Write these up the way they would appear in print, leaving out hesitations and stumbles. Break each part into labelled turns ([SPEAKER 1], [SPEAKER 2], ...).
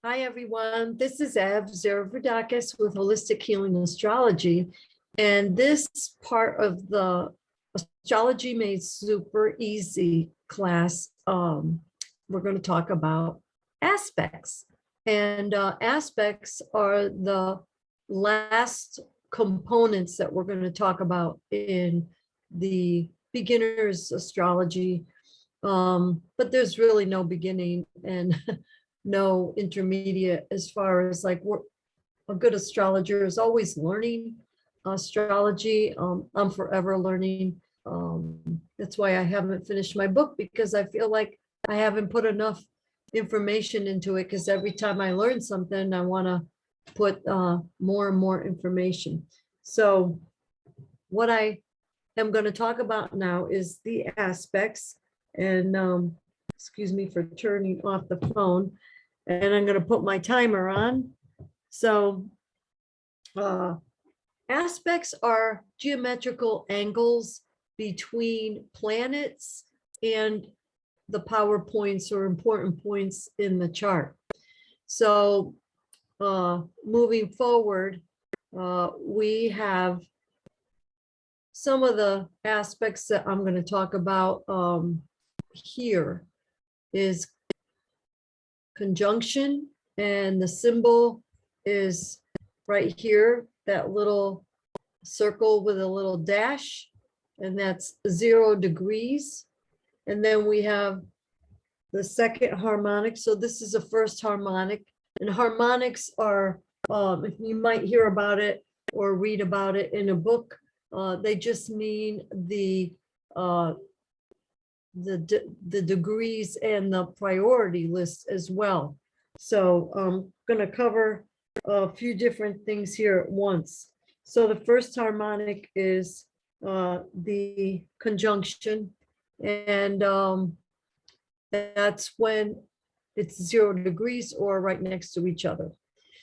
[SPEAKER 1] Hi, everyone. This is Zervoudakis with Holistic Healing Astrology. And this part of the Astrology Made Super Easy class, we're going to talk about aspects. And aspects are the last components that we're going to talk about in the beginner's astrology. But there's really no beginning and no intermediate as far as like a good astrologer is always learning astrology. I'm forever learning. That's why I haven't finished my book, because I feel like I haven't put enough information into it, because every time I learn something, I want to put more and more information. So what I am going to talk about now is the aspects. And excuse me for turning off the phone. And I'm going to put my timer on. So aspects are geometrical angles between planets and the power points or important points in the chart. So moving forward, we have some of the aspects that I'm going to talk about here is conjunction, and the symbol is right here, that little circle with a little dash, and that's 0 degrees. And then we have the second harmonic. So this is a first harmonic, and harmonics are, you might hear about it or read about it in a book. They just mean the degrees and the priority list as well. So I'm going to cover a few different things here at once. So the first harmonic is the conjunction, and that's when it's 0 degrees or right next to each other.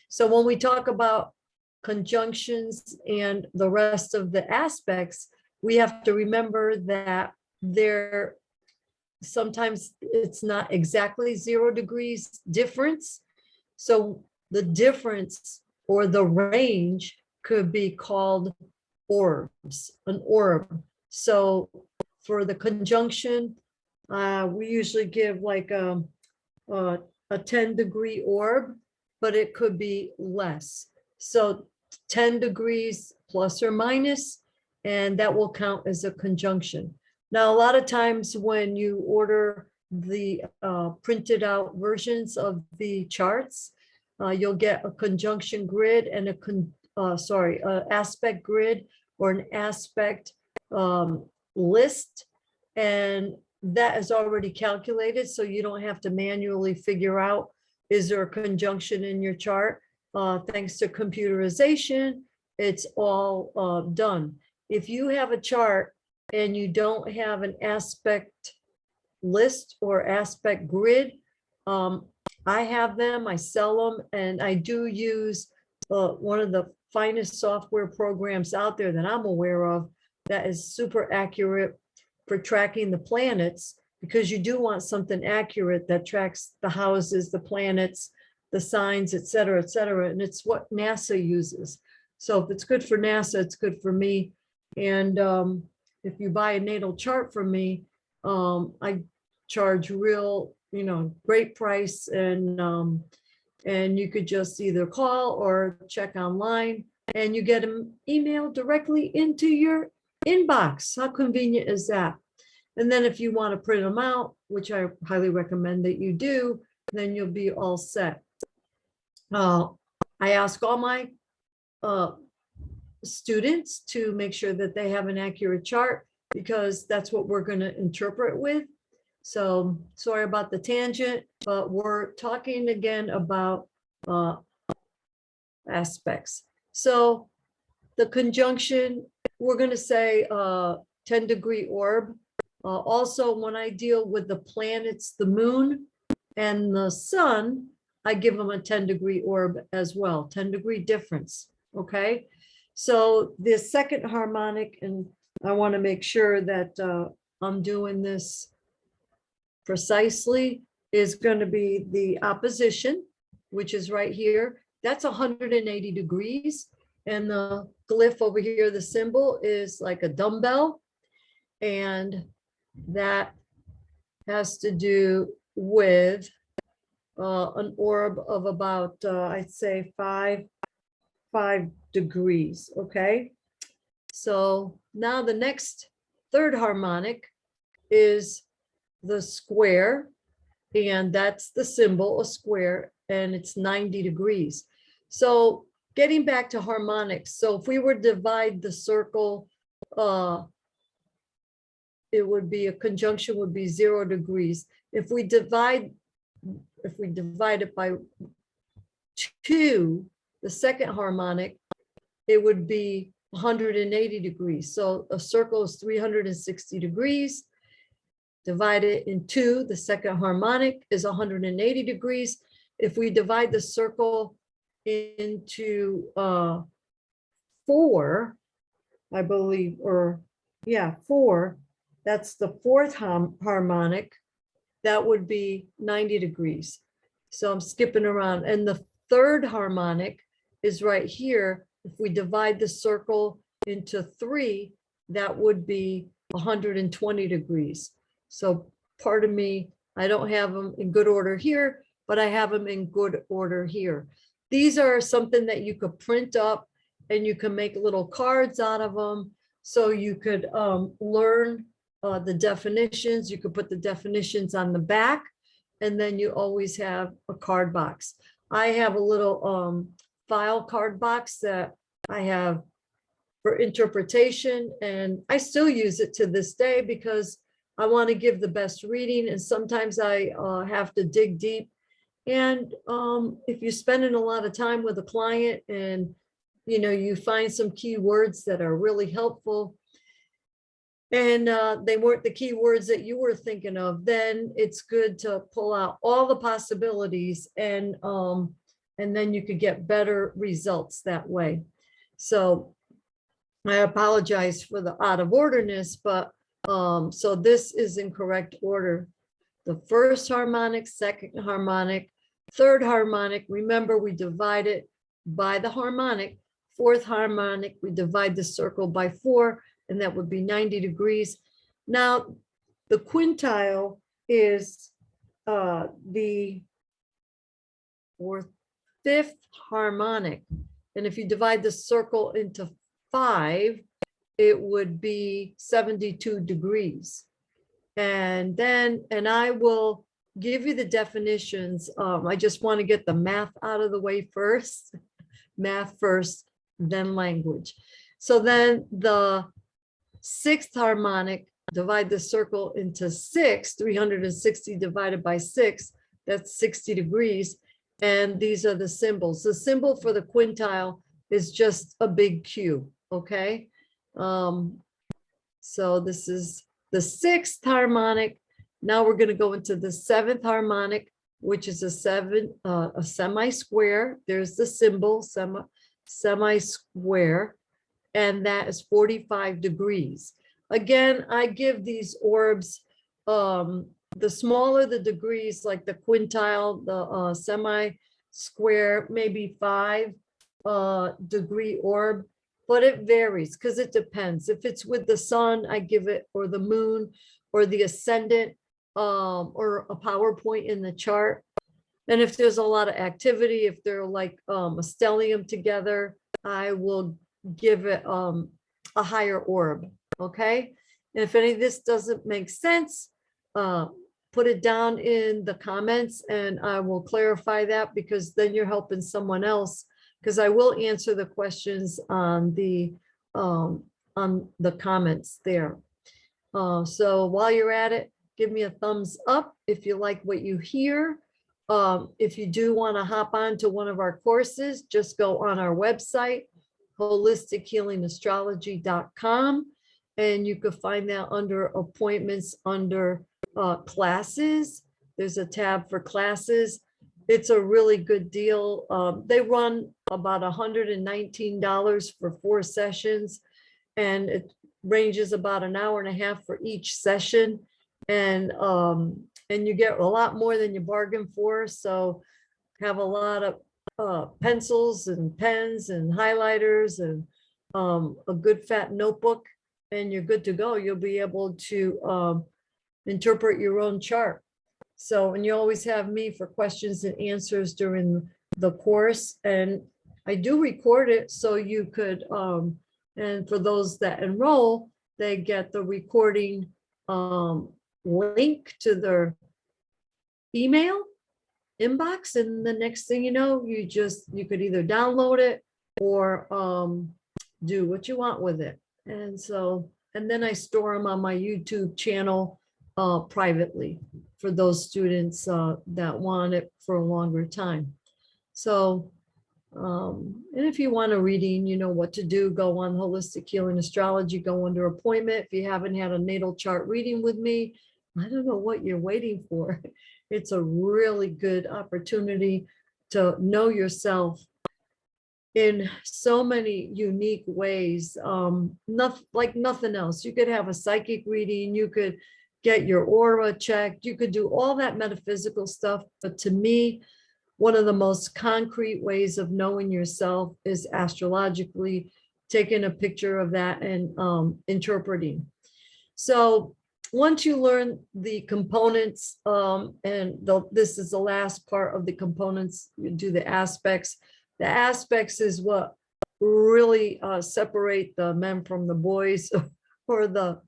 [SPEAKER 1] So when we talk about conjunctions and the rest of the aspects, we have to remember that they're sometimes it's not exactly 0 degrees difference. So the difference or the range could be called orbs, an orb. So for the conjunction, we usually give like a 10-degree orb, but it could be less. So 10 degrees plus or minus, and that will count as a conjunction. Now, a lot of times when you order the printed out versions of the charts, you'll get a conjunction grid and an aspect grid or an aspect list. And that is already calculated, so you don't have to manually figure out, is there a conjunction in your chart? Thanks to computerization, it's all done. If you have a chart and you don't have an aspect list or aspect grid, I have them, I sell them, and I do use one of the finest software programs out there that I'm aware of that is super accurate for tracking the planets, because you do want something accurate that tracks the houses, the planets, the signs, et cetera, and it's what NASA uses. So if it's good for NASA, it's good for me. And if you buy a natal chart from me, I charge real, great price, and you could just either call or check online, and you get an email directly into your inbox. How convenient is that? And then if you want to print them out, which I highly recommend that you do, then you'll be all set. I ask all my students to make sure that they have an accurate chart, because that's what we're going to interpret with. So sorry about the tangent, but we're talking again about aspects. So the conjunction, we're going to say 10-degree orb. Also, when I deal with the planets, the moon and the sun, I give them a 10-degree orb as well, 10-degree difference. Okay. So the second harmonic, and I want to make sure that I'm doing this precisely, is going to be the opposition. which is right here, that's 180 degrees. And the glyph over here, the symbol is like a dumbbell. And that has to do with an orb of about, I'd say 5 degrees, okay? So now the next third harmonic is the square, and that's the symbol, a square, and it's 90 degrees. So getting back to harmonics, so if we were to divide the circle, it would be a conjunction would be 0 degrees. If we divide it by 2, the second harmonic, it would be 180 degrees. So a circle is 360 degrees. Divide it in 2, the second harmonic is 180 degrees. If we divide the circle into 4, I believe, or yeah, 4, that's the fourth harmonic, that would be 90 degrees. So I'm skipping around. And the third harmonic is right here. If we divide the circle into 3, that would be 120 degrees. So pardon me, I don't have them in good order here, but I have them in good order here. These are something that you could print up and you can make little cards out of them. So you could learn the definitions. You could put the definitions on the back, and then you always have a card box. I have a little file card box that I have for interpretation, and I still use it to this day because I want to give the best reading, and sometimes I have to dig deep. And if you're spending a lot of time with a client and you find some key words that are really helpful, and they weren't the key words that you were thinking of, then it's good to pull out all the possibilities, and then you could get better results that way. So I apologize for the out of orderness, but so this is in correct order. The first harmonic, second harmonic, third harmonic, remember we divide it by the harmonic. Fourth harmonic, we divide the circle by 4, and that would be 90 degrees. Now, the quintile is the fifth harmonic. And if you divide the circle into 5, it would be 72 degrees. And I will give you the definitions. I just want to get the math out of the way first. Math first, then language. So then the sixth harmonic, divide the circle into 6, 360 divided by 6, that's 60 degrees. And these are the symbols. The symbol for the quintile is just a big Q, okay? So this is the sixth harmonic. Now we're going to go into the seventh harmonic, which is a semi-square. There's the symbol, semi-square, and that is 45 degrees. Again, I give these orbs, the smaller the degrees, like the quintile, the semi-square, maybe 5 degree orb, but it varies because it depends. If it's with the sun, I give it, or the moon, or the ascendant, or a PowerPoint in the chart. And if there's a lot of activity, if they're like a stellium together, I will give it a higher orb, okay? And if any of this doesn't make sense, put it down in the comments and I will clarify that, because then you're helping someone else, because I will answer the questions on the comments there. So while you're at it, give me a thumbs up if you like what you hear. If you do want to hop on to one of our courses, just go on our website, holistichealingastrology.com, and you can find that under appointments, under classes. There's a tab for classes. It's a really good deal. They run about $119 for 4 sessions, and it ranges about an hour and a half for each session. And you get a lot more than you bargain for. So have a lot of pencils and pens and highlighters and a good fat notebook, and you're good to go. You'll be able to interpret your own chart. So, and you always have me for questions and answers during the course. And I do record it so you could, and for those that enroll, they get the recording link to their email inbox. And the next thing you know, you could either download it or do what you want with it. And so, and then I store them on my YouTube channel privately for those students that want it for a longer time. So, and if you want a reading, you know what to do. Go on Holistic Healing Astrology, go under appointment. If you haven't had a natal chart reading with me, I don't know what you're waiting for. It's a really good opportunity to know yourself in so many unique ways, like nothing else. You could have a psychic reading, you could get your aura checked, you could do all that metaphysical stuff. But to me, one of the most concrete ways of knowing yourself is astrologically taking a picture of that and interpreting. So once you learn the components, this is the last part of the components, you do the aspects. The aspects is what really separate the men from the boys or the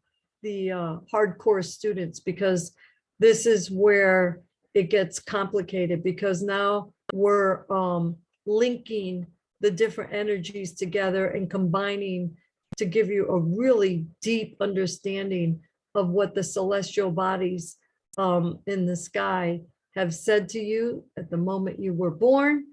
[SPEAKER 1] hardcore students, because this is where it gets complicated, because now we're linking the different energies together and combining to give you a really deep understanding of what the celestial bodies in the sky have said to you at the moment you were born.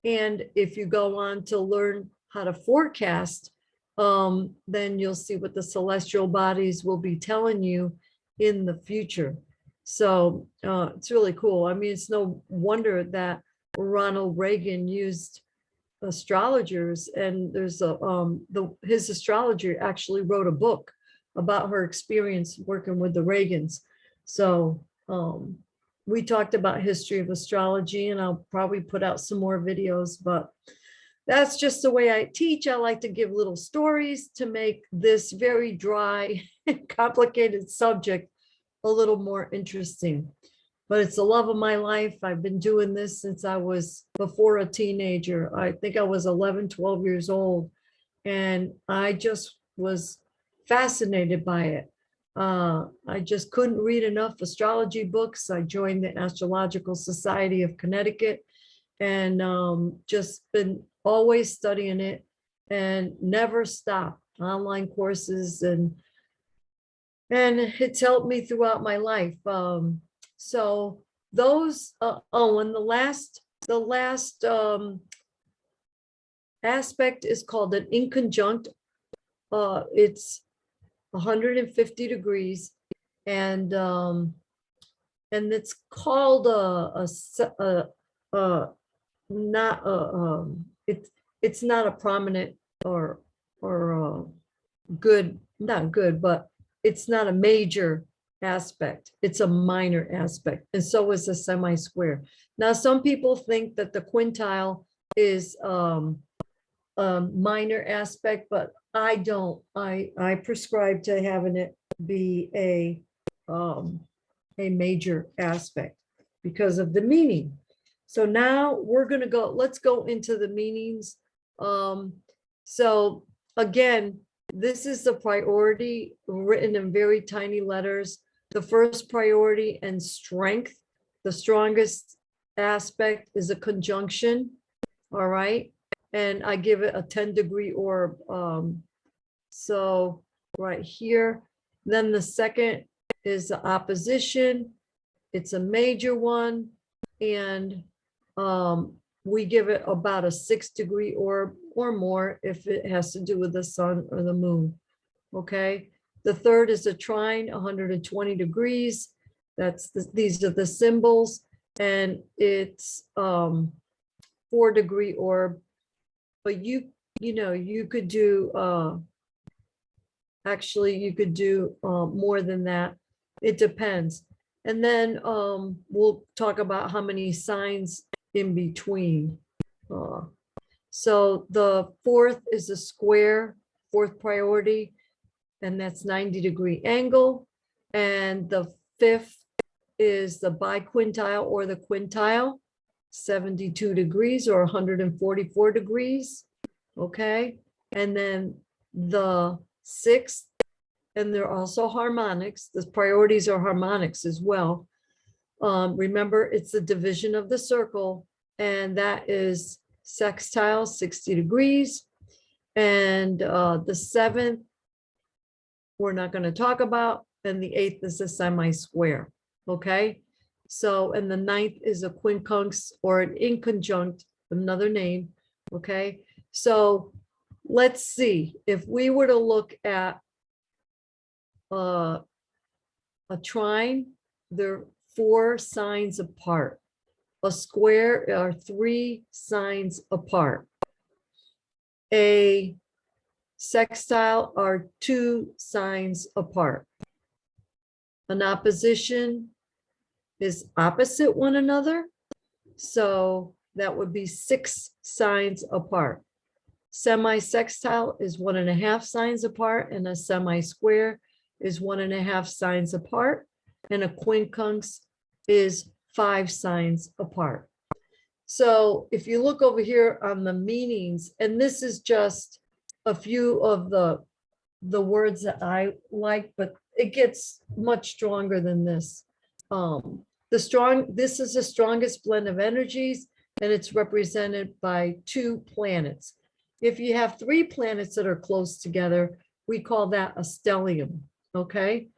[SPEAKER 1] And if you go on to learn how to forecast, then you'll see what the celestial bodies will be telling you in the future. So it's really cool. I mean, it's no wonder that Ronald Reagan used astrologers, and there's his astrologer actually wrote a book about her experience working with the Reagans. So we talked about history of astrology, and I'll probably put out some more videos, but that's just the way I teach. I like to give little stories to make this very dry and complicated subject a little more interesting. But it's the love of my life. I've been doing this since I was before a teenager. I think I was 11, 12 years old, and I just was fascinated by it. I just couldn't read enough astrology books. I joined the Astrological Society of Connecticut, and just been always studying it and never stopped. Online courses, and it's helped me throughout my life. So those, and the last aspect is called an inconjunct. It's 150 degrees, and it's called it's not a prominent or good, not good, but it's not a major aspect. It's a minor aspect, and so is a semi-square. Now, some people think that the quintile is a minor aspect, but I don't. I prescribe to having it be a major aspect because of the meaning. So now we're going to go, let's go into the meanings. So again, this is the priority written in very tiny letters. The first priority and strength, the strongest aspect is a conjunction. All right. And I give it a 10-degree orb. So right here, then the second is the opposition. It's a major one. And we give it about a 6-degree orb or more if it has to do with the sun or the moon. Okay. The third is a trine, 120 degrees. These are the symbols, and it's 4-degree orb. But you could do actually you could do more than that. It depends. And then we'll talk about how many signs in between. So the fourth is a square, fourth priority, and that's 90-degree angle. And the fifth is the biquintile or the quintile, 72 degrees or 144 degrees. Okay. And then the sixth, and they're also harmonics. The priorities are harmonics as well. Remember, it's the division of the circle, and that is sextile, 60 degrees. And the seventh, we're not going to talk about. And the eighth is a semi-square. Okay. So, and the ninth is a quincunx or an inconjunct, another name. Okay. So let's see if we were to look at a trine, they're 4 signs apart. A square are 3 signs apart. A sextile are 2 signs apart. An opposition is opposite one another. So that would be 6 signs apart. Semi-sextile is 1.5 signs apart, and a semi-square is 1.5 signs apart, and a quincunx is 5 signs apart. So if you look over here on the meanings, and this is just a few of the words that I like, but it gets much stronger than this. This is the strongest blend of energies, and it's represented by 2 planets. If you have 3 planets that are close together, we call that a stellium. Okay.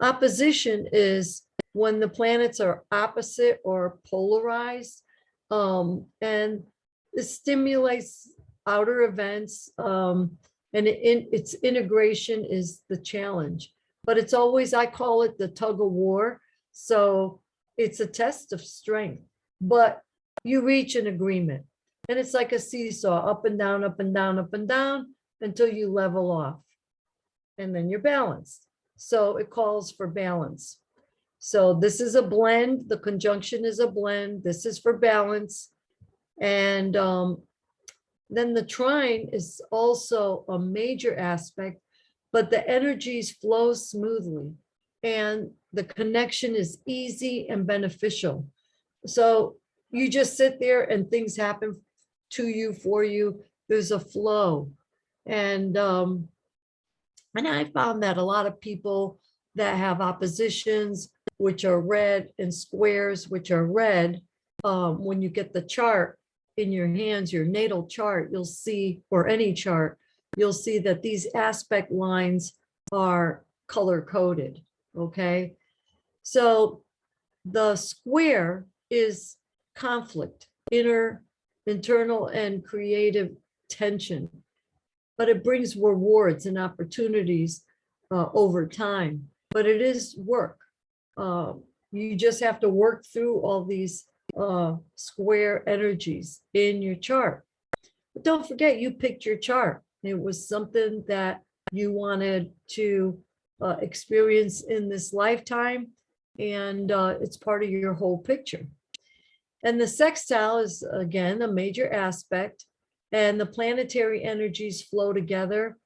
[SPEAKER 1] Opposition is when the planets are opposite or polarized, and it stimulates outer events, and its integration is the challenge. But it's always, I call it the tug of war. So it's a test of strength, but you reach an agreement. And it's like a seesaw, up and down, up and down, up and down, until you level off. And then you're balanced. So it calls for balance. So this is a blend. The conjunction is a blend. This is for balance. And then the trine is also a major aspect, but the energies flow smoothly and the connection is easy and beneficial. So you just sit there and things happen to you, for you. There's a flow. And I found that a lot of people that have oppositions, which are red, and squares, which are red, when you get the chart in your hands, your natal chart, you'll see, or any chart, you'll see that these aspect lines are color coded. Okay. So the square is conflict, internal and creative tension, but it brings rewards and opportunities over time. But it is work. You just have to work through all these square energies in your chart. But don't forget, you picked your chart. It was something that you wanted to experience in this lifetime, and it's part of your whole picture. And the sextile is, again, a major aspect, and the planetary energies flow together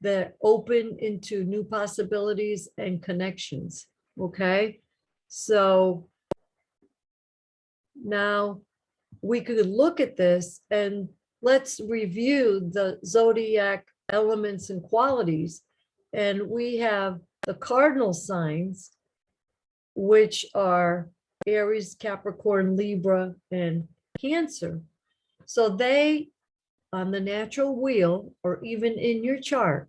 [SPEAKER 1] that open into new possibilities and connections. Okay, so now we could look at this and let's review the zodiac elements and qualities. And we have the cardinal signs, which are Aries, Capricorn, Libra, and Cancer. So they, on the natural wheel, or even in your chart,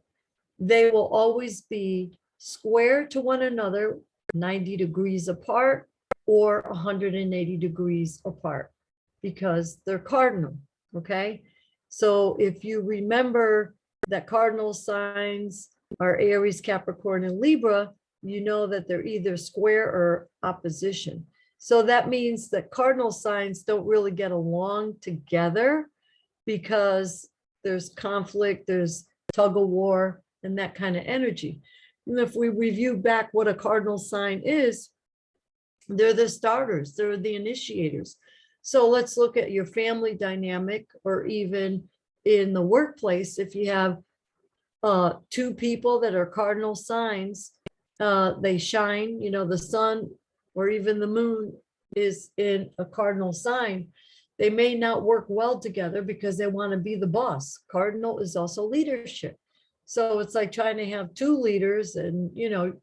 [SPEAKER 1] they will always be square to one another, 90 degrees apart or 180 degrees apart, because they're cardinal. Okay. So if you remember that cardinal signs are Aries, Capricorn, and Libra, you know that they're either square or opposition. So that means that cardinal signs don't really get along together because there's conflict, there's tug of war, and that kind of energy. And if we review back what a cardinal sign is, they're the starters, they're the initiators. So let's look at your family dynamic, or even in the workplace. If you have two people that are cardinal signs, they shine, the sun or even the moon is in a cardinal sign. They may not work well together because they want to be the boss. Cardinal is also leadership. So it's like trying to have two leaders, and you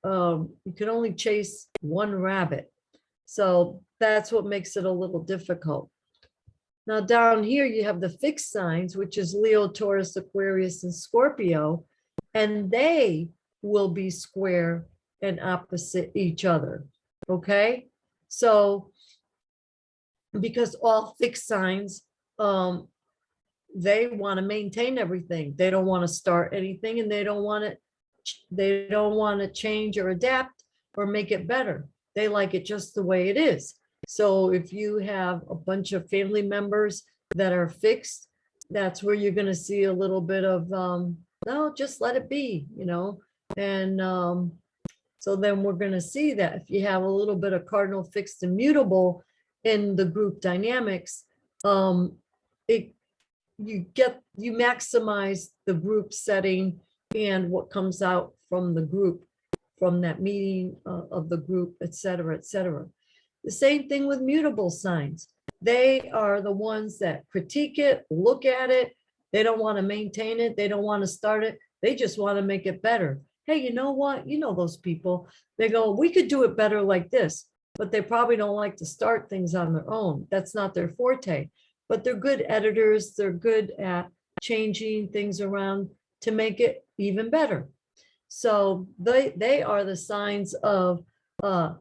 [SPEAKER 1] can only chase one rabbit. So that's what makes it a little difficult. Now down here you have the fixed signs, which is Leo, Taurus, Aquarius, and Scorpio, and they will be square and opposite each other. Okay, so because all fixed signs, they want to maintain everything. They don't want to start anything, and they don't want to change or adapt or make it better. They like it just the way it is. So if you have a bunch of family members that are fixed, that's where you're going to see a little bit of, no, just let it be, and so then we're going to see that if you have a little bit of cardinal, fixed, and mutable in the group dynamics, you maximize the group setting and what comes out from the group, from that meeting of the group, et cetera, et cetera. The same thing with mutable signs. They are the ones that critique it, look at it. They don't want to maintain it. They don't want to start it. They just want to make it better. Hey, you know what? Those people, they go, we could do it better like this, but they probably don't like to start things on their own. That's not their forte, but they're good editors. They're good at changing things around to make it even better. So they are the signs of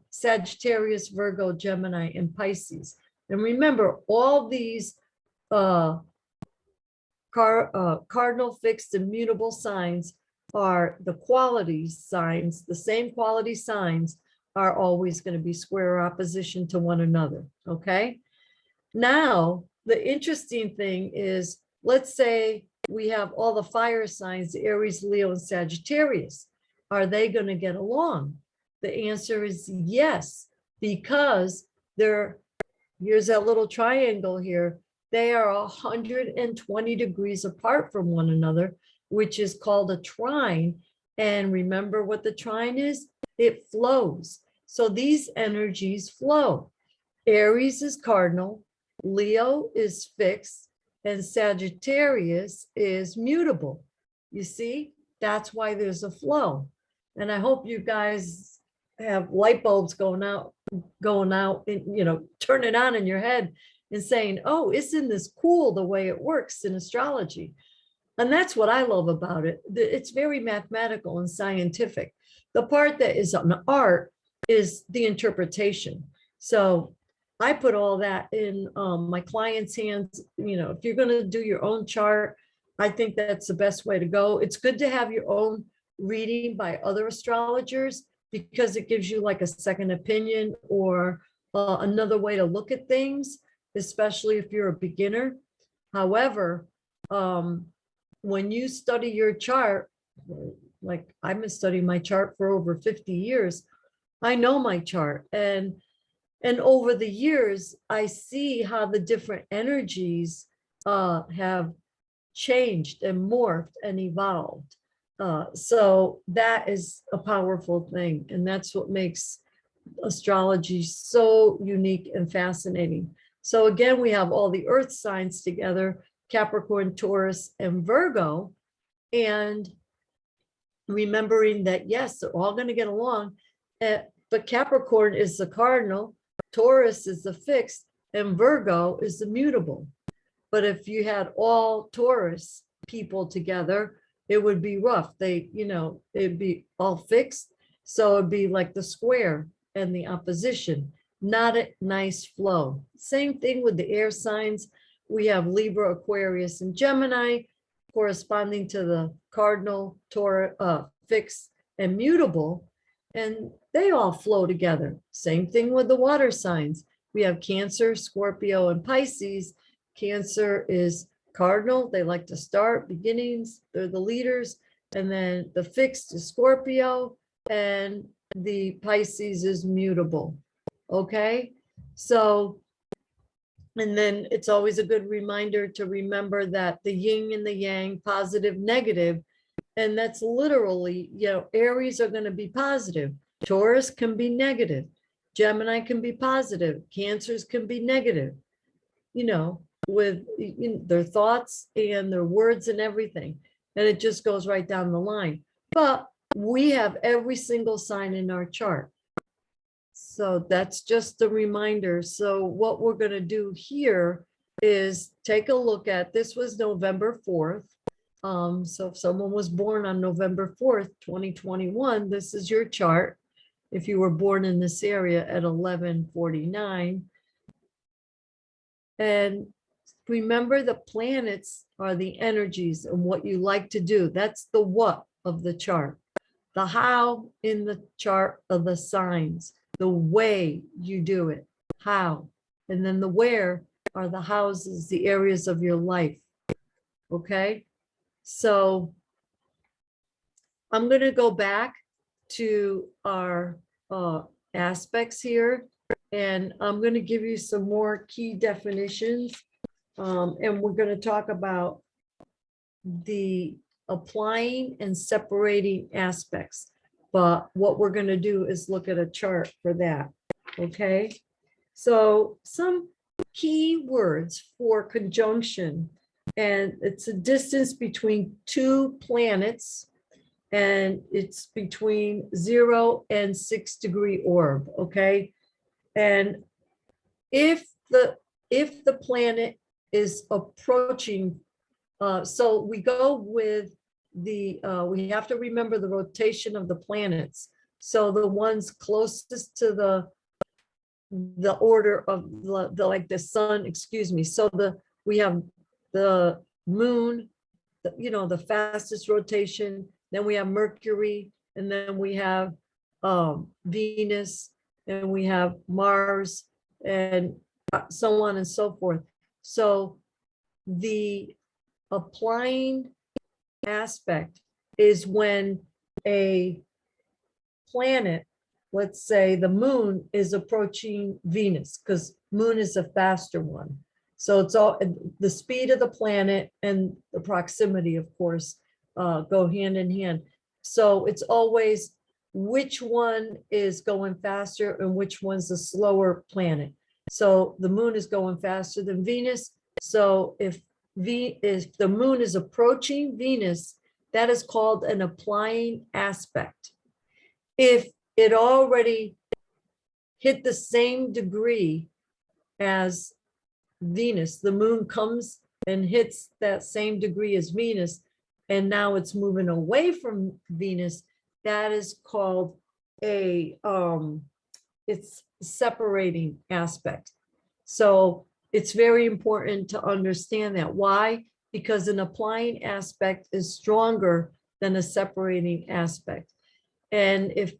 [SPEAKER 1] Sagittarius, Virgo, Gemini, and Pisces. And remember, all these cardinal, fixed, and mutable signs are the quality signs. The same quality signs are always going to be square or opposition to one another. Okay. Now, the interesting thing is, let's say we have all the fire signs, Aries, Leo, and Sagittarius. Are they going to get along? The answer is yes, because here's that little triangle here. They are 120 degrees apart from one another, which is called a trine. And remember what the trine is? It flows. So these energies flow. Aries is cardinal, Leo is fixed, and Sagittarius is mutable. You see, that's why there's a flow. And I hope you guys have light bulbs going out, and, turn it on in your head and saying, oh, isn't this cool the way it works in astrology? And that's what I love about it. It's very mathematical and scientific. The part that is an art is the interpretation. So I put all that in my clients' hands. If you're going to do your own chart, I think that's the best way to go. It's good to have your own reading by other astrologers, because it gives you like a second opinion or another way to look at things, especially if you're a beginner. However, when you study your chart, like I've been studying my chart for over 50 years, I know my chart. And over the years, I see how the different energies have changed and morphed and evolved. So that is a powerful thing. And that's what makes astrology so unique and fascinating. So again, we have all the earth signs together, Capricorn, Taurus, and Virgo. And remembering that, yes, they're all going to get along. But Capricorn is the cardinal, Taurus is the fixed, and Virgo is the mutable. But if you had all Taurus people together, it would be rough. It'd be all fixed. So it'd be like the square and the opposition, not a nice flow. Same thing with the air signs. We have Libra, Aquarius, and Gemini corresponding to the cardinal, Taurus, fixed, and mutable. And they all flow together. Same thing with the water signs. We have Cancer, Scorpio, and Pisces. Cancer is cardinal. They like to start beginnings. They're the leaders. And then the fixed is Scorpio, and the Pisces is mutable. Okay. So And then it's always a good reminder to remember that the yin and the yang, positive, negative, and that's literally, Aries are going to be positive. Taurus can be negative. Gemini can be positive. Cancers can be negative, with their thoughts and their words and everything. And it just goes right down the line. But we have every single sign in our chart. So that's just a reminder. So what we're going to do here is take a look at, this was November 4th. So if someone was born on November 4th, 2021, this is your chart. If you were born in this area at 11:49. And remember, the planets are the energies and what you like to do. That's the what of the chart. The how in the chart of the signs, the way you do it, how. And then the where are the houses, the areas of your life. Okay. So I'm going to go back to our aspects here, and I'm going to give you some more key definitions. And we're going to talk about the applying and separating aspects. But what we're going to do is look at a chart for that. Okay. So some key words for conjunction, and it's a distance between two planets, and it's between 0 and 6 degree orb. Okay. And if the planet is approaching, so we go with the, we have to remember the rotation of the planets. So the ones closest to the order of the like the sun, excuse me. So we have the moon, the fastest rotation. Then we have Mercury, and then we have Venus, and we have Mars, and so on and so forth. So the applying aspect is when a planet, let's say the moon, is approaching Venus, because moon is a faster one. So it's all the speed of the planet and the proximity, of course, go hand in hand. So it's always which one is going faster and which one's a slower planet. So the moon is going faster than Venus. So if the moon is approaching Venus, that is called an applying aspect. If it already hit the same degree as Venus, the moon comes and hits that same degree as Venus, and now it's moving away from Venus, that is called it's separating aspect. So it's very important to understand that. Why? Because an applying aspect is stronger than a separating aspect. And if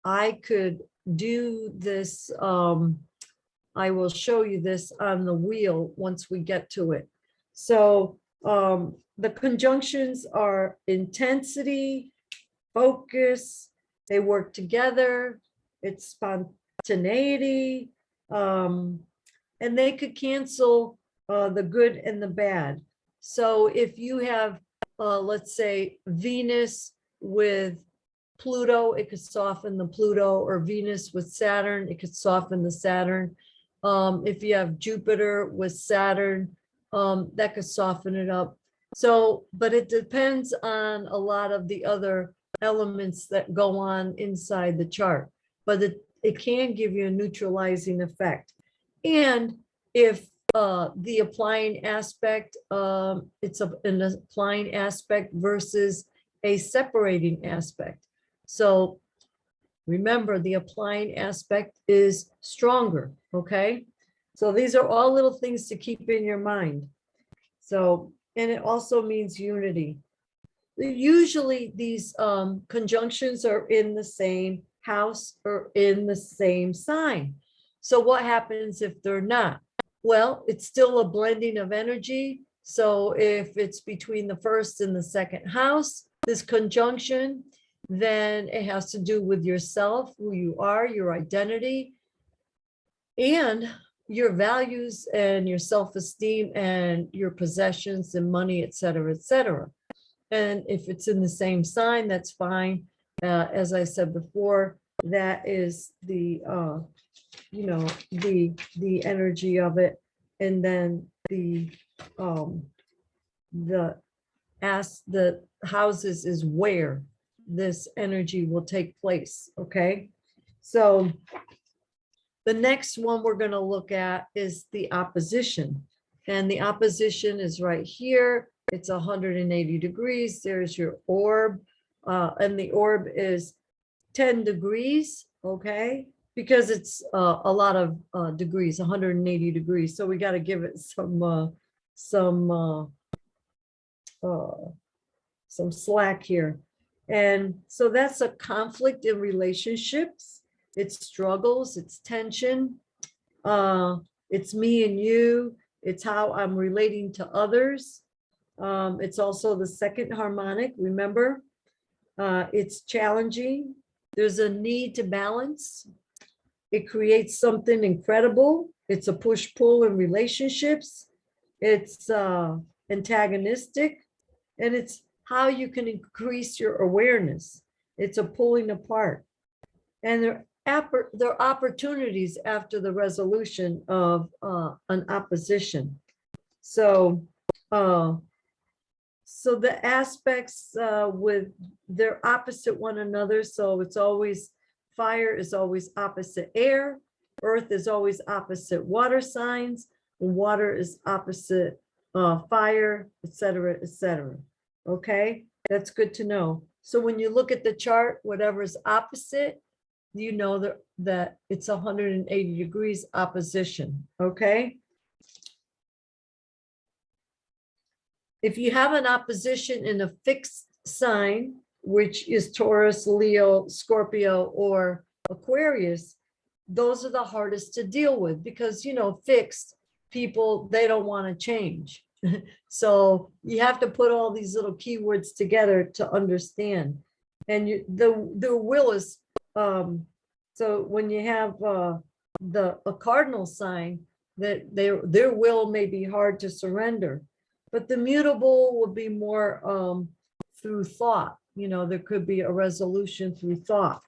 [SPEAKER 1] I could do this, I will show you this on the wheel once we get to it. So the conjunctions are intensity, focus, they work together, it's spontaneity, and they could cancel the good and the bad. So if you have, let's say, Venus with Pluto, it could soften the Pluto, or Venus with Saturn, it could soften the Saturn. If you have Jupiter with Saturn, that could soften it up. So, but it depends on a lot of the other elements that go on inside the chart, but it can give you a neutralizing effect. And if the applying aspect, it's an applying aspect versus a separating aspect. So remember, the applying aspect is stronger, okay? So these are all little things to keep in your mind. So, and it also means unity. Usually these conjunctions are in the same house or in the same sign. So what happens if they're not? Well, it's still a blending of energy. So if it's between the first and the second house, this conjunction, then it has to do with yourself, who you are, your identity. And your values and your self-esteem and your possessions and money, et cetera, et cetera. And if it's in the same sign, that's fine. As I said before, that is the, you know, the energy of it. And then the houses is where this energy will take place. Okay. So the next one we're going to look at is the opposition. And the opposition is right here. It's 180 degrees. There's your orb. And the orb is 10 degrees. Okay. Because it's a lot of degrees, 180 degrees. So we got to give it some slack here. And so that's a conflict in relationships. It's struggles, it's tension. It's me and you. It's how I'm relating to others. It's also the second harmonic, remember? It's challenging. There's a need to balance. It creates something incredible. It's a push-pull in relationships. It's antagonistic. And it's how you can increase your awareness. It's a pulling apart. And there are opportunities after the resolution of an opposition. So, so the aspects with they're opposite one another. So it's always, fire is always opposite air. Earth is always opposite water signs. Water is opposite fire, etc., etc. Okay, that's good to know. So when you look at the chart, whatever is opposite, you know that it's 180 degrees opposition. Okay. If you have an opposition in a fixed sign, which is Taurus, Leo, Scorpio, or Aquarius, those are the hardest to deal with because, you know, fixed people, they don't want to change. So you have to put all these little keywords together to understand. And the will is, so when you have a cardinal sign, that their will may be hard to surrender, but the mutable will be more through thought. You know, there could be a resolution through thought.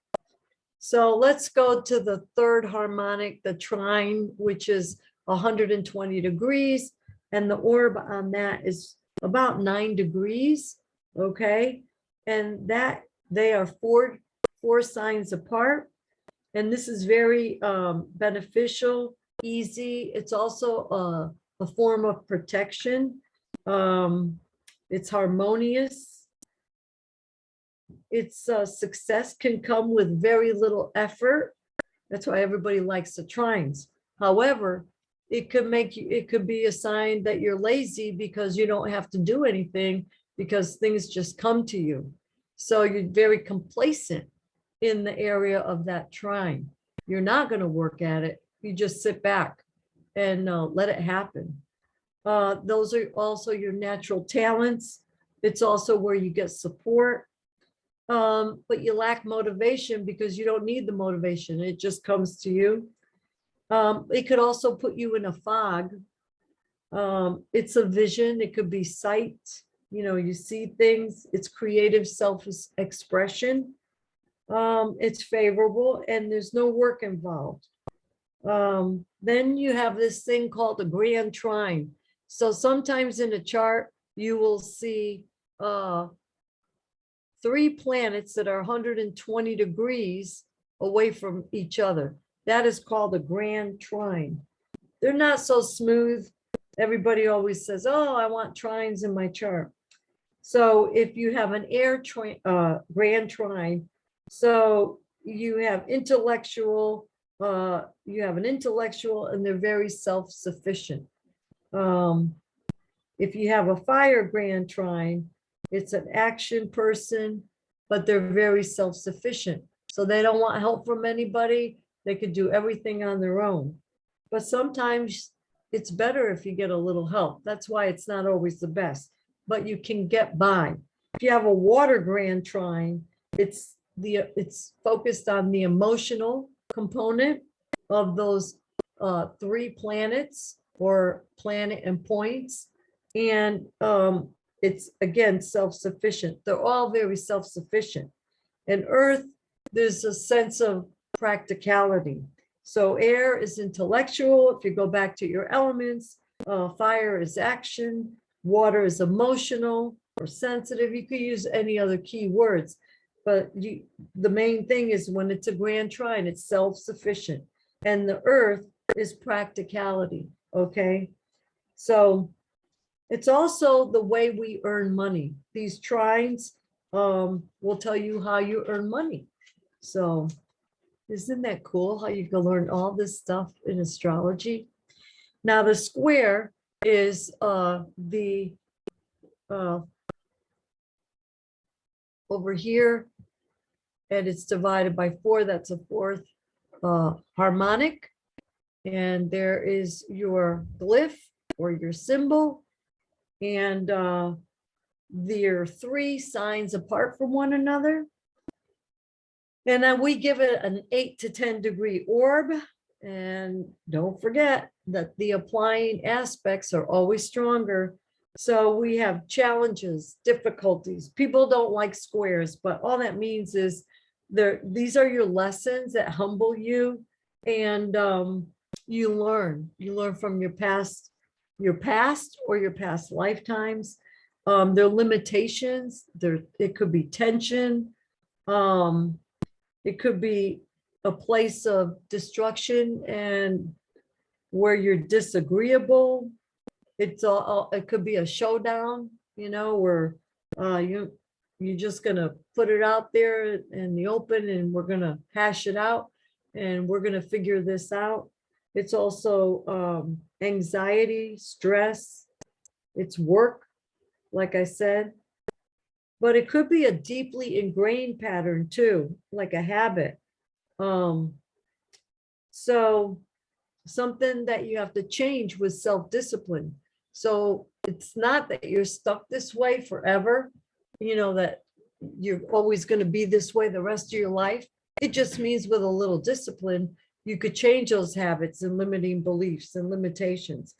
[SPEAKER 1] So let's go to the third harmonic, the trine, which is 120 degrees. And the orb on that is about 9 degrees. Okay. And that they are four signs apart. And this is very beneficial, easy. It's also a form of protection. It's harmonious. It's success can come with very little effort. That's why everybody likes the trines. However, it could be a sign that you're lazy because you don't have to do anything because things just come to you. So you're very complacent in the area of that trine. You're not going to work at it. You just sit back and let it happen. Those are also your natural talents. It's also where you get support. But you lack motivation because you don't need the motivation. It just comes to you. It could also put you in a fog. It's a vision. It could be sight. You know, you see things. It's creative self-expression. It's favorable and there's no work involved. Then you have this thing called the grand trine. So sometimes in a chart, you will see 3 planets that are 120 degrees away from each other. That is called a grand trine. They're not so smooth. Everybody always says, oh, I want trines in my chart. So if you have an grand trine, so you have an intellectual and they're very self-sufficient. If you have a fire grand trine, it's an action person, but they're very self-sufficient. So they don't want help from anybody. They could do everything on their own. But sometimes it's better if you get a little help. That's why it's not always the best, but you can get by. If you have a water grand trine, it's focused on the emotional component of those 3 planets or planet and points. And it's, again, self-sufficient. They're all very self-sufficient. And Earth, there's a sense of practicality. So air is intellectual. If you go back to your elements, fire is action, water is emotional or sensitive. You could use any other key words, but the main thing is when it's a grand trine, it's self-sufficient. And the Earth is practicality, okay? So it's also the way we earn money. These trines will tell you how you earn money. So isn't that cool how you can learn all this stuff in astrology? Now the square is over here, and it's divided by 4. That's a 4th harmonic. And there is your glyph or your symbol. And they're 3 signs apart from one another. And then we give it an 8 to 10 degree orb. And don't forget that the applying aspects are always stronger. So we have challenges, difficulties. People don't like squares, but all that means is these are your lessons that humble you. And you learn from your past or your past lifetimes. There are limitations. It could be tension. It could be a place of destruction and where you're disagreeable. It could be a showdown, where you're just gonna put it out there in the open, and we're gonna hash it out, and we're gonna figure this out. It's also anxiety, stress. It's work, like I said. But it could be a deeply ingrained pattern too, like a habit. So something that you have to change with self-discipline. So it's not that you're stuck this way forever, that you're always going to be this way the rest of your life. It just means with a little discipline, you could change those habits and limiting beliefs and limitations.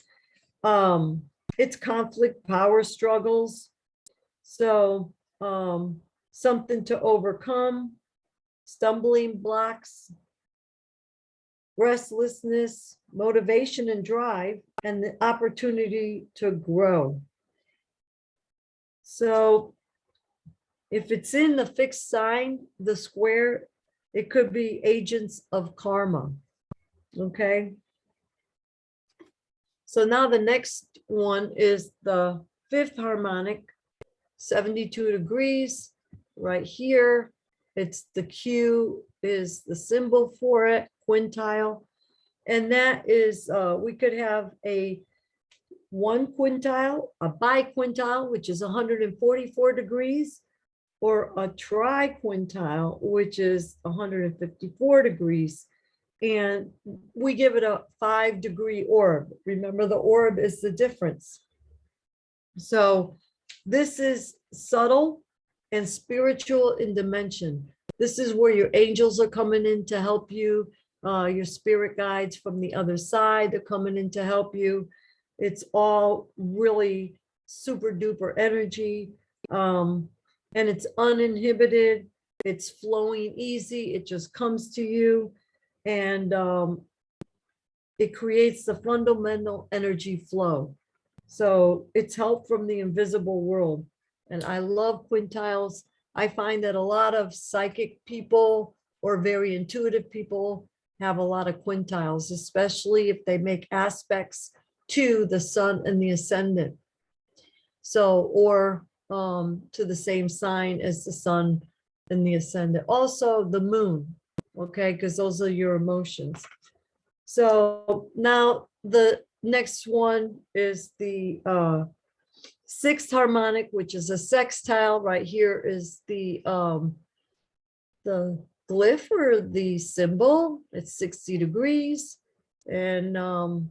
[SPEAKER 1] It's conflict, power struggles. So something to overcome, stumbling blocks, restlessness, motivation and drive, and the opportunity to grow. So if it's in the fixed sign, the square, it could be agents of karma. Okay. So now the next one is the 5th harmonic, 72 degrees right here. It's the Q is the symbol for it, quintile. And that is, we could have a 1 quintile, a biquintile, which is 144 degrees, or a triquintile, which is 154 degrees. And we give it a 5 degree orb. Remember, the orb is the difference. So this is subtle and spiritual in dimension. This is where your angels are coming in to help you. Your spirit guides from the other side, they're coming in to help you. It's all really super duper energy. And it's uninhibited. It's flowing easy. It just comes to you. And it creates the fundamental energy flow. So it's help from the invisible world. And I love quintiles. I find that a lot of psychic people or very intuitive people have a lot of quintiles, especially if they make aspects to the sun and the ascendant. So, or to the same sign as the sun and the ascendant. Also the moon, okay, because those are your emotions. So now the next one is the 6th harmonic, which is a sextile. Right here is the glyph or the symbol. It's 60 degrees. And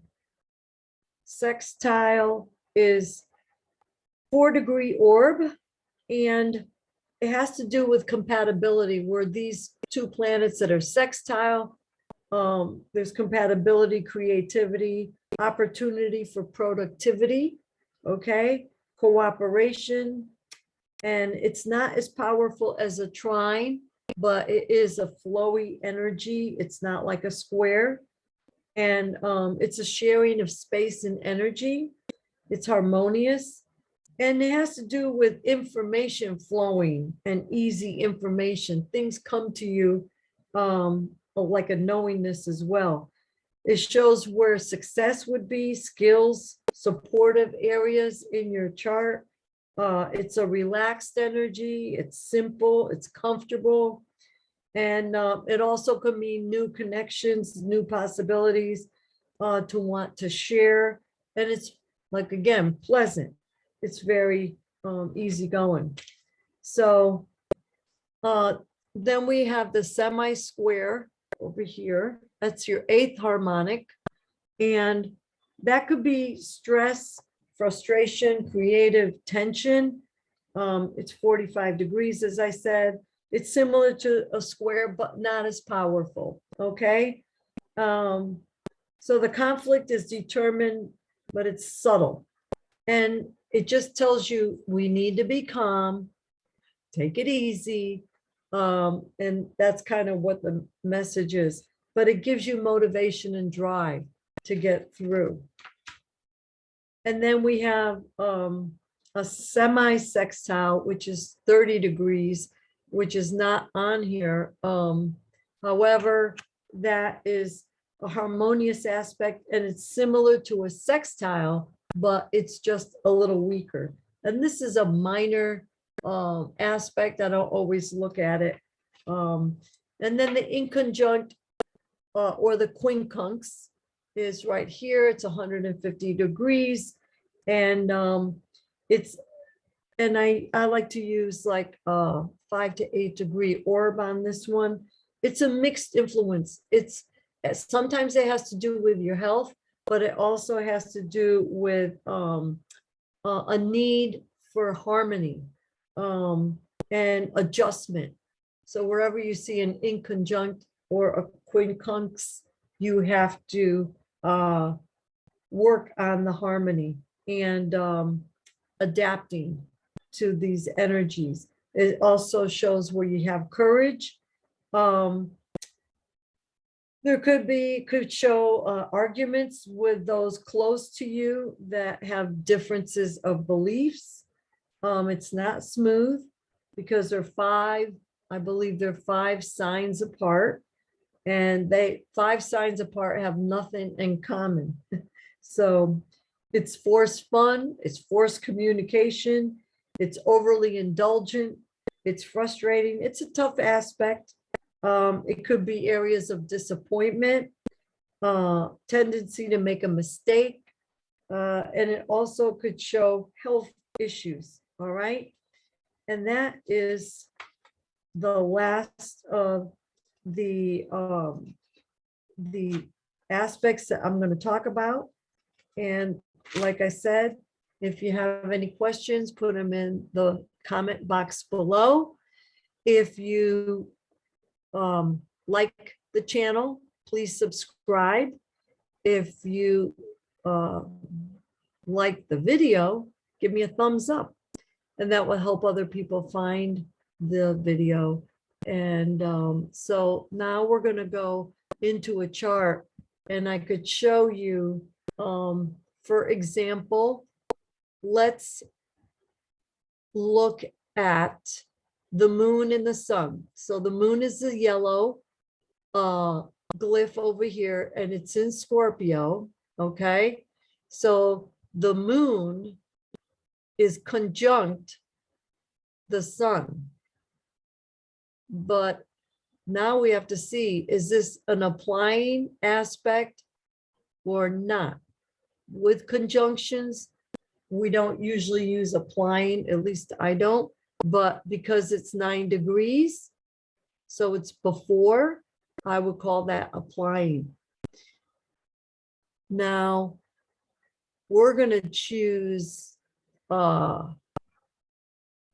[SPEAKER 1] sextile is 4 degree orb. And it has to do with compatibility, where these 2 planets that are sextile There's compatibility, creativity, opportunity for productivity, okay, cooperation, and it's not as powerful as a trine, but it is a flowy energy. It's not like a square, and it's a sharing of space and energy. It's harmonious, and it has to do with information flowing and easy information. Things come to you like a knowingness as well. It shows where success would be, skills, supportive areas in your chart. It's a relaxed energy. It's simple. It's comfortable. And it also could mean new connections, new possibilities to want to share. And it's like, again, pleasant. It's very easygoing. So then we have the semi-square over here. That's your eighth harmonic. And that could be stress, frustration, creative tension. It's 45 degrees, as I said. It's similar to a square, but not as powerful, okay? So the conflict is determined, but it's subtle. And it just tells you we need to be calm, take it easy. And that's kind of what the message is. But it gives you motivation and drive to get through. And then we have a semi-sextile, which is 30 degrees, which is not on here. However, that is a harmonious aspect, and it's similar to a sextile, but it's just a little weaker. And this is a minor aspect. I don't always look at it. And then the inconjunct or the quincunx is right here. It's 150 degrees. And I like to use like 5 to 8 degree orb on this one. It's a mixed influence. It's sometimes it has to do with your health, but it also has to do with a need for harmony and adjustment. So wherever you see an inconjunct or a quincunx, you have to work on the harmony and adapting to these energies. It also shows where you have courage. There could show arguments with those close to you that have differences of beliefs. It's not smooth because they're five, I believe they're 5 signs apart, and 5 signs apart have nothing in common. So it's forced fun, it's forced communication, it's overly indulgent, it's frustrating, it's a tough aspect. It could be areas of disappointment, tendency to make a mistake, and it also could show health issues, all right? And that is the last of the aspects that I'm going to talk about. And like I said, if you have any questions, put them in the comment box below. If you like the channel, please subscribe. If you like the video, give me a thumbs up, and that will help other people find the video. And so now we're going to go into a chart, and I could show you, for example, let's look at the moon and the sun. So the moon is the yellow glyph over here, and it's in Scorpio, okay? So the moon is conjunct the sun. But now we have to see, is this an applying aspect or not? With conjunctions, we don't usually use applying, at least I don't, but because it's 9 degrees, so it's before, I would call that applying. Now, we're going to choose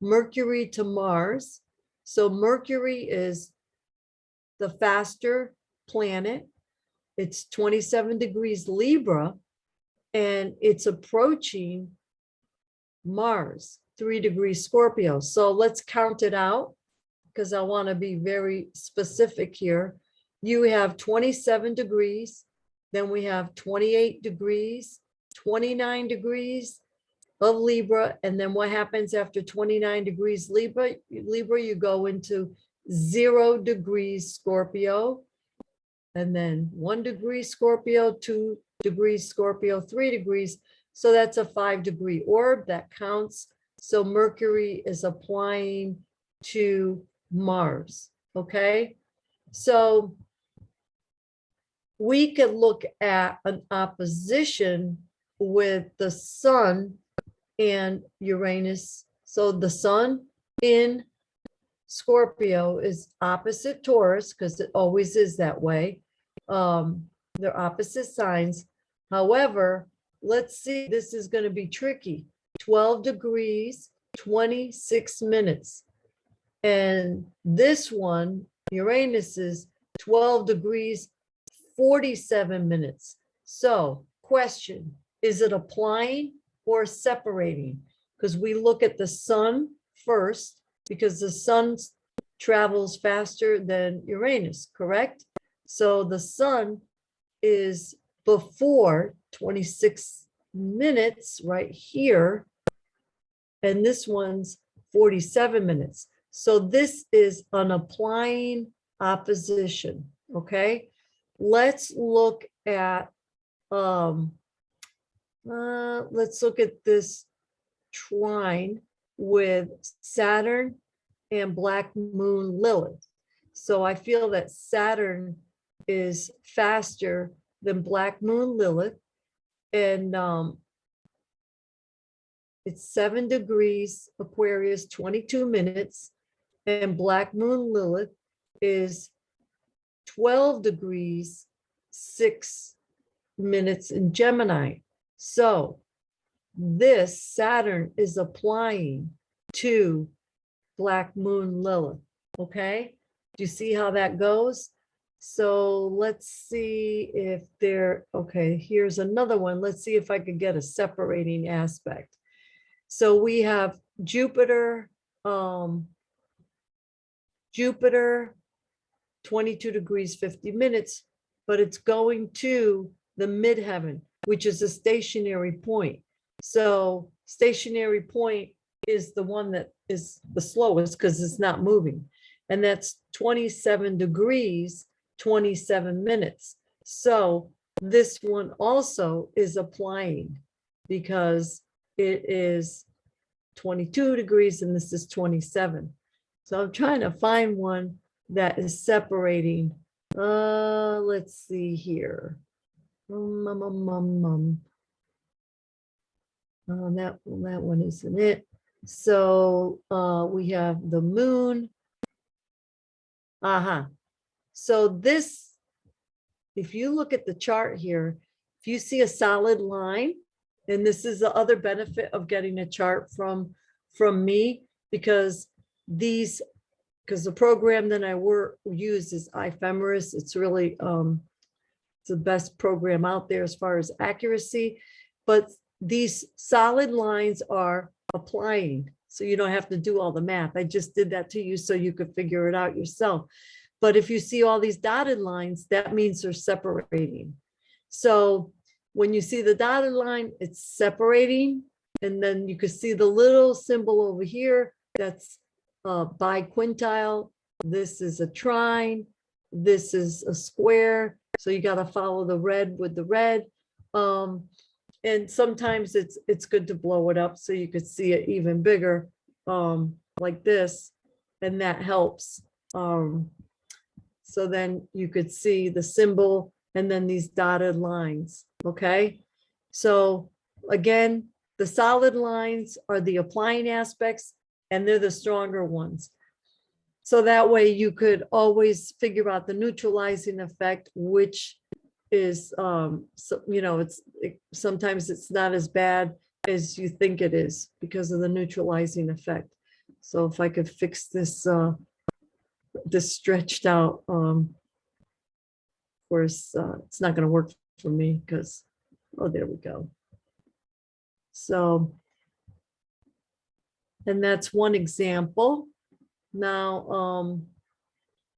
[SPEAKER 1] Mercury to Mars. So Mercury is the faster planet. it's 27 degrees Libra, and it's approaching Mars, 3 degrees Scorpio. So let's count it out, because I want to be very specific here. You have 27 degrees, then we have 28 degrees, 29 degrees of Libra, and then what happens after 29 degrees Libra, you go into 0 degrees Scorpio, and then 1 degree Scorpio, 2 degrees Scorpio, 3 degrees. So that's a 5-degree orb that counts. So Mercury is applying to Mars, okay? So we could look at an opposition with the Sun and Uranus. So the Sun in Scorpio is opposite Taurus, because it always is that way. They're opposite signs. However, let's see, this is going to be tricky. 12 degrees, 26 minutes. And this one, Uranus, is 12 degrees, 47 minutes. So, question, is it applying or separating? Because we look at the Sun first, because the Sun travels faster than Uranus, correct? So the Sun is before 26 minutes right here, and this one's 47 minutes. So this is an applying opposition, okay? Let's look at this trine with Saturn and Black Moon Lilith. So I feel that Saturn is faster than Black Moon Lilith, and it's 7 degrees Aquarius, 22 minutes, and Black Moon Lilith is 12 degrees, 6 minutes in Gemini. So this Saturn is applying to Black Moon Lilith, okay? Do you see how that goes? So let's see if okay, here's another one. Let's see if I could get a separating aspect. So we have Jupiter, 22 degrees, 50 minutes, but it's going to the midheaven, which is a stationary point. So stationary point is the one that is the slowest because it's not moving. And that's 27 degrees, 27 minutes. So this one also is applying because it is 22 degrees and this is 27. So I'm trying to find one that is separating. Let's see here. That one isn't it. So we have the moon. So this, if you look at the chart here, if you see a solid line, and this is the other benefit of getting a chart from me, because the program that I use is Ephemeris. It's really it's the best program out there as far as accuracy, but these solid lines are applying, so you don't have to do all the math. I just did that to you so you could figure it out yourself. But if you see all these dotted lines, that means they're separating. So when you see the dotted line, it's separating, and then you can see the little symbol over here, that's by quintile. This is a trine, this is a square, so you got to follow the red with the red. And sometimes it's good to blow it up so you could see it even bigger, like this, and that helps. So then you could see the symbol and then these dotted lines, okay? So again, the solid lines are the applying aspects, and they're the stronger ones. So that way you could always figure out the neutralizing effect, which is, sometimes it's not as bad as you think it is because of the neutralizing effect. So if I could fix this, this stretched out course, it's not going to work for me because, oh, there we go. So, and that's one example. Now,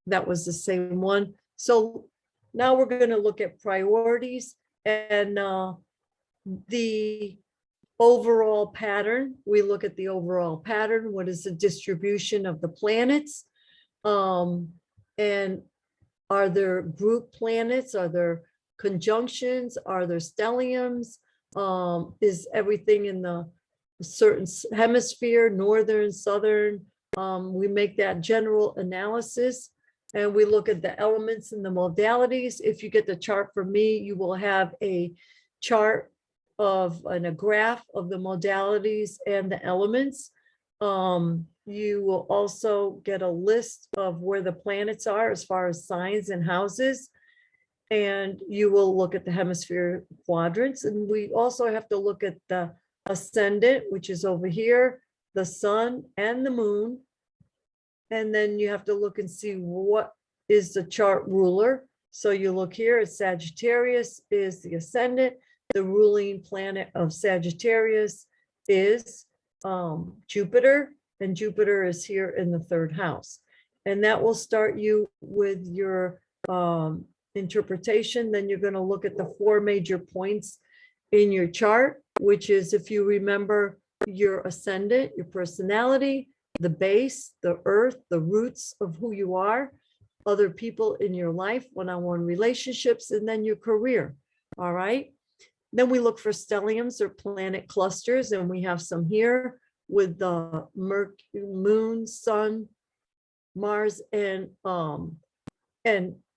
[SPEAKER 1] that was the same one. So now we're going to look at priorities and the overall pattern. We look at the overall pattern. What is the distribution of the planets? And are there group planets? Are there conjunctions? Are there stelliums? Is everything in the certain hemisphere, northern, southern? We make that general analysis and we look at the elements and the modalities. If you get the chart from me, you will have a chart of and a graph of the modalities and the elements. You will also get a list of where the planets are as far as signs and houses. And you will look at the hemisphere quadrants. And we also have to look at the ascendant, which is over here, the sun and the moon. And then you have to look and see what is the chart ruler. So you look here at Sagittarius is the ascendant. The ruling planet of Sagittarius is Jupiter, and Jupiter is here in the third house. And that will start you with your interpretation. Then you're going to look at the 4 major points in your chart, which is, if you remember, your ascendant, your personality, the base, the earth, the roots of who you are, other people in your life, one-on-one relationships, and then your career. All right. Then we look for stelliums or planet clusters, and we have some here with the moon, sun, Mars, and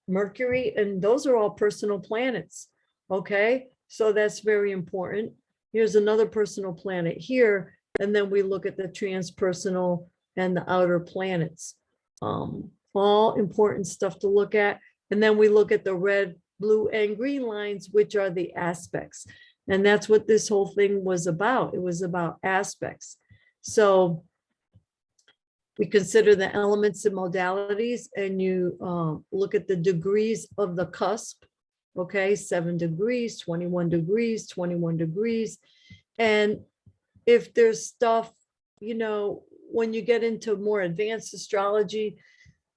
[SPEAKER 1] Mercury, and those are all personal planets. Okay, so that's very important. Here's another personal planet here, and then we look at the transpersonal and the outer planets. All important stuff to look at. And then we look at the red, blue, and green lines, which are the aspects. And that's what this whole thing was about. It was about aspects. So we consider the elements and modalities, and you look at the degrees of the cusp. Okay, 7 degrees, 21 degrees, 21 degrees. And if there's stuff, you know, when you get into more advanced astrology,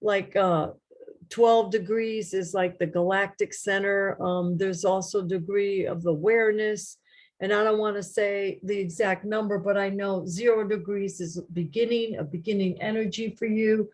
[SPEAKER 1] like 12 degrees is like the galactic center. There's also degree of awareness. And I don't want to say the exact number, but I know 0 degrees is a beginning energy for you.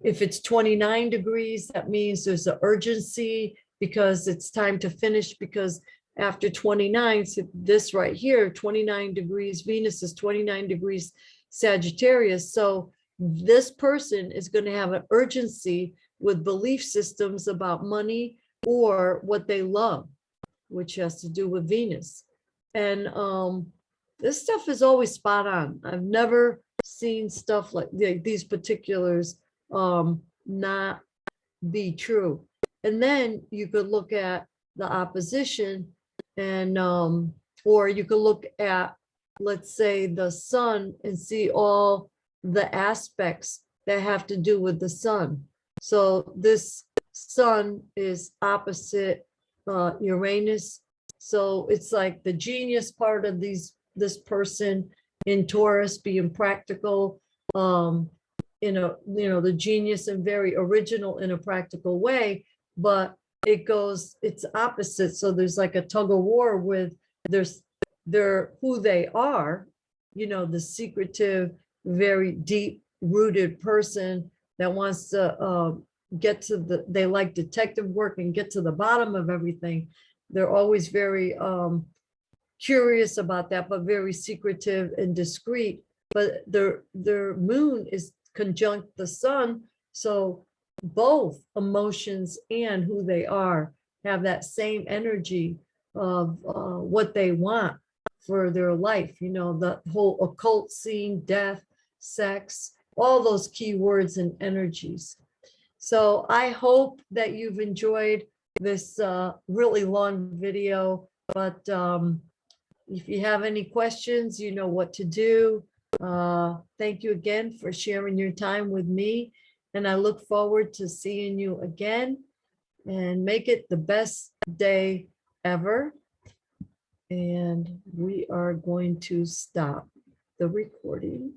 [SPEAKER 1] If it's 29 degrees, that means there's an urgency because it's time to finish, because after 29, so this right here, 29 degrees, Venus is 29 degrees Sagittarius. So this person is going to have an urgency with belief systems about money or what they love, which has to do with Venus. And this stuff is always spot on. I've never seen stuff like these particulars not be true. And then you could look at the opposition, and or you could look at, let's say, the sun and see all the aspects that have to do with the sun. So this sun is opposite Uranus. So it's like the genius part of this person in Taurus being practical, the genius and very original in a practical way, but it's opposite. So there's like a tug of war with they're who they are, the secretive, very deep rooted person that wants to they like detective work and get to the bottom of everything. They're always very curious about that, but very secretive and discreet. But their moon is conjunct the sun, so both emotions and who they are have that same energy of what they want for their life. The whole occult scene, death, sex, all those key words and energies. So I hope that you've enjoyed this really long video, but if you have any questions, you know what to do. Thank you again for sharing your time with me, and I look forward to seeing you again. and make it the best day ever. And we are going to stop the recording.